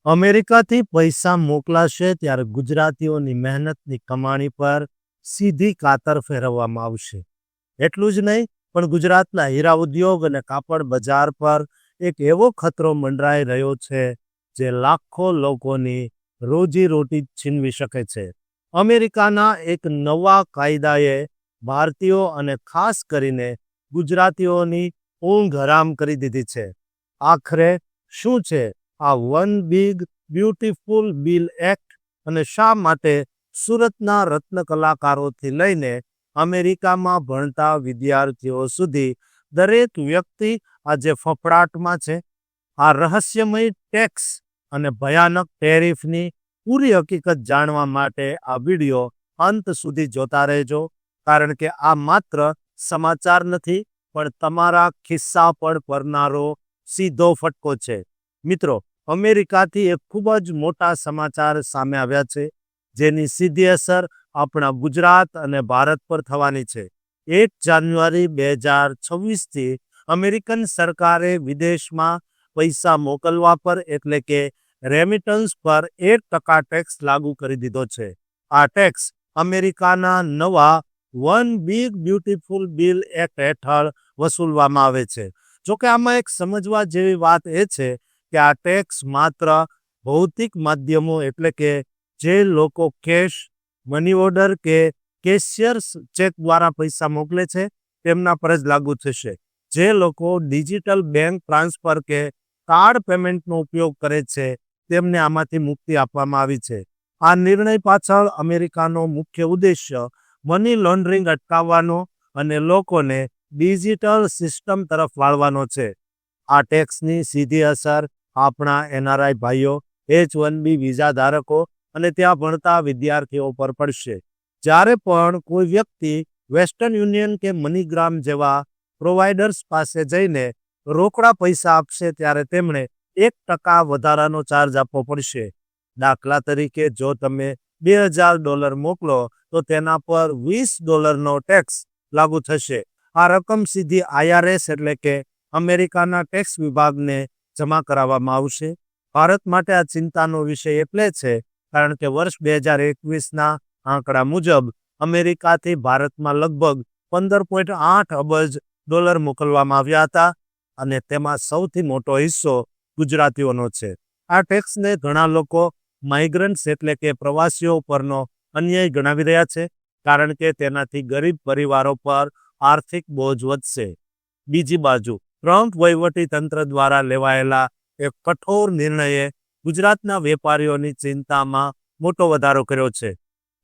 અમેરિકાથી પૈસા મોકલાશે ત્યારે ગુજરાતીઓની મહેનતની કમાણી પર સીધી કાતર ફેરવવામાં આવશે. એટલું જ નહીં, પણ ગુજરાતના હીરા ઉદ્યોગ અને કાપડ બજાર પર એક એવો ખતરો મંડરાઈ રહ્યો છે જે લાખો લોકોની રોજીરોટી છીનવી શકે છે. અમેરિકાના એક નવા કાયદાએ ભારતીયો અને ખાસ કરીને ગુજરાતીઓની ઊંઘ હરામ કરી દીધી છે. આખરે શું છે આ one big beautiful bill act, અને શા માટે સુરતના રત્ન કલાકારોથી લઈને અમેરિકામાં ભણતા વિદ્યાર્થીઓ સુધી દરેક વ્યક્તિ આજે ફફડાટમાં છે? આ રહસ્યમય ટેક્સ અને ભયાનક ટેરિફની પૂરી હકીકત જાણવા માટે આ વિડીયો અંત સુધી જોતા રહેજો, કારણ કે આ માત્ર સમાચાર નથી, પણ તમારા ખિસ્સા પર પડનારો સીધો ફટકો છે. મિત્રો, અમેરિકાથી એક ખૂબ જ મોટા સમાચાર સામે આવ્યા છે, જેની સીધી અસર આપણા ગુજરાત અને ભારત પર થવાની છે. 1 જાન્યુઆરી 2026થી અમેરિકન સરકારે વિદેશમાં પૈસા મોકલવા પર એટલે કે રેમિટન્સ પર 1% ટેક્સ લાગુ કરી દીધો છે. આ ટેક્સ અમેરિકાના નવા one big beautiful bill act હેઠળ વસૂલવામાં આવે છે. જોકે આમાં એક સમજવા જેવી વાત એ છે કે આ ટેક્સ માત્ર ભૌતિક માધ્યમો એટલે કે જે લોકો કેશ, મની ઓર્ડર કે કેશિયર ચેક દ્વારા પૈસા મોકલે છે તેમના પર જ લાગુ થશે. જે લોકો ડિજિટલ બેંક ટ્રાન્સફર કે કાર્ડ પેમેન્ટનો ઉપયોગ કરે છે તેમને આમાંથી મુક્તિ આપવામાં આવી છે. આ નિર્ણય પાછળ અમેરિકાનો મુખ્ય ઉદ્દેશ્ય મની લોન્ડરિંગ અટકાવવાનો અને લોકોને ડિજિટલ સિસ્ટમ તરફ વાળવાનો છે. આ ટેક્સની સીધી અસર આપણા એનઆરઆઈ ભાઈઓ, H-1B વિઝા ધારકો અને ત્યાં ભણતા વિદ્યાર્થીઓ પર પડશે. જ્યારે પણ કોઈ વ્યક્તિ વેસ્ટર્ન યુનિયન કે મનીગ્રામ જેવા પ્રોવાઈડર્સ પાસે જઈને રોકડા પૈસા આપશે ત્યારે તેમણે 1% વધારાનો ચાર્જ આપવો પડશે. દાખલા તરીકે, જો તમે $2000 મોકલો તો તેના પર $20નો ટેક્સ લાગુ થશે. આ રકમ સીધી IRS એટલે કે અમેરિકાના ટેક્સ વિભાગને જમા કરાવવામાં આવશે. ભારત માટે આ ચિંતાનો વિષય એટલે છે કારણ કે વર્ષ 2021ના આંકડા મુજબ અમેરિકાથી ભારતમાં લગભગ $15.8 અબજ મોકલવામાં આવ્યા હતા, અને તેમાં સૌથી મોટો હિસ્સો ગુજરાતીઓનો છે. આ ટેક્સને ઘણા લોકો માઇગ્રન્ટ્સ એટલે કે પ્રવાસીઓ પરનો અન્યાય ગણાવી રહ્યા છે, કારણ કે તેનાથી ગરીબ પરિવારો પર આર્થિક બોજ વધશે. બીજી બાજુ, ટ્રમ્પ વહીવટી તંત્ર દ્વારા લેવાયેલા એક કઠોર નિર્ણયે ગુજરાતના વેપારીઓની ચિંતામાં મોટો વધારો કર્યો છે.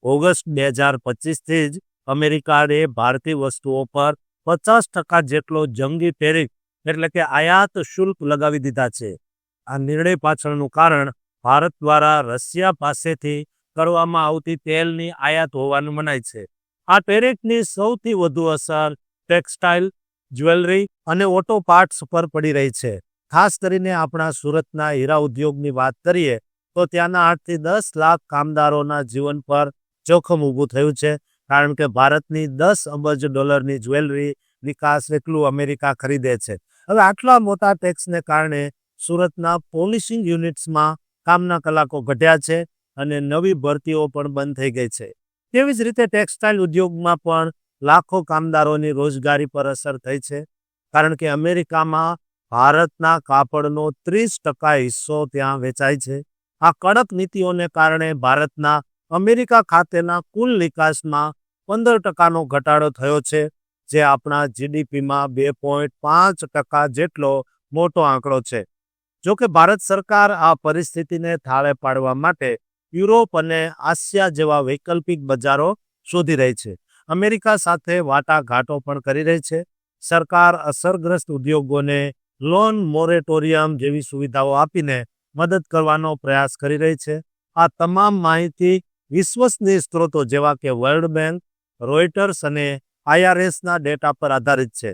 ઓગસ્ટ 2025થી જ અમેરિકાએ ભારતીય વસ્તુઓ પર 50% જેટલો જંગી ટેરિફ એટલે કે આયાત શુલ્ક લગાવી દીધા છે. આ નિર્ણય પાછળનું કારણ ભારત દ્વારા રશિયા પાસેથી કરવામાં આવતી તેલની આયાત હોવાનું મનાય છે. આ ટેરિફની સૌથી વધુ અસર ટેક્સટાઇલ, જ્વેલરી અને ઓટો પાર્ટ્સ પર પડી રહી છે. ખાસ કરીને આપણા સુરતના હીરા ઉદ્યોગની વાત કરીએ તો ત્યાંના 8 થી 10 લાખ કામદારોના જીવન પર જોખમ ઊભું થયું છે, કારણ કે ભારતની $10 અબજની જ્વેલરી નિકાસ એટલું અમેરિકા ખરીદે છે. હવે આટલા મોટા ટેક્સને કારણે સુરતના પોલિશિંગ યુનિટ્સમાં કામના કલાકો ઘટ્યા છે અને નવી ભરતીઓ પણ બંધ થઈ ગઈ છે. તેવી જ રીતે ટેક્સટાઇલ ઉદ્યોગમાં પણ લાખો કામદારોની રોજગારી પર અસર થઈ છે, કારણ કે અમેરિકામાં ભારતના કાપડનો 30% હિસ્સો ત્યાં વેચાય છે. આ કડક નીતિઓને કારણે ભારતના અમેરિકા ખાતેના કુલ નિકાસમાં 15%નો ઘટાડો થયો છે, જે આપણા GDPમાં 2.5% જેટલો મોટો આંકડો છે. જોકે ભારત સરકાર આ પરિસ્થિતિને થાળે પાડવા માટે યુરોપ અને આસિયા જેવા વૈકલ્પિક બજારો શોધી રહી છે. અમેરિકા સાથે વાટાઘાટો પણ કરી રહી છે. સરકાર અસરગ્રસ્ત ઉદ્યોગોને લોન મોરેટોરિયમ જેવી સુવિધાઓ આપીને મદદ કરવાનો પ્રયાસ કરી રહી છે. આ તમામ માહિતી વિશ્વસનીય સ્ત્રોતો જેવા કે વર્લ્ડ બેંક, રોયટર્સ અને IRSના ડેટા પર આધારિત છે.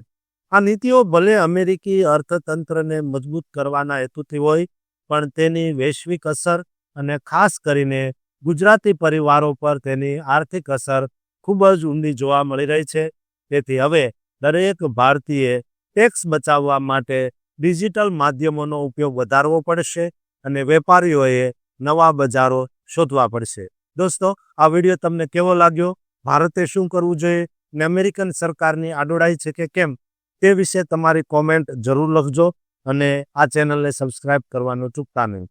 આ નીતિઓ ભલે અમેરિકી અર્થતંત્રને મજબૂત કરવાના હેતુથી હોય, પણ તેની વૈશ્વિક અસર અને ખાસ કરીને ગુજરાતી પરિવારો પર તેની આર્થિક અસર ખૂબ જ ઊંડી જોવા મળી રહી છે. તેથી હવે દરેક ભારતીય ટેક્સ બચાવવા માટે ડિજિટલ માધ્યમોનો ઉપયોગ વધારવો પડશે અને વેપારીઓએ નવા બજારો શોધવા પડશે. દોસ્તો, આ વિડીયો તમને કેવો લાગ્યો? ભારતે શું કરવું જોઈએ ને અમેરિકન સરકારની આડોડાઈ છે કે કેમ, તે વિશે તમારી કોમેન્ટ જરૂર લખજો અને આ ચેનલને સબસ્ક્રાઇબ કરવાનું ચૂકતા નહીં.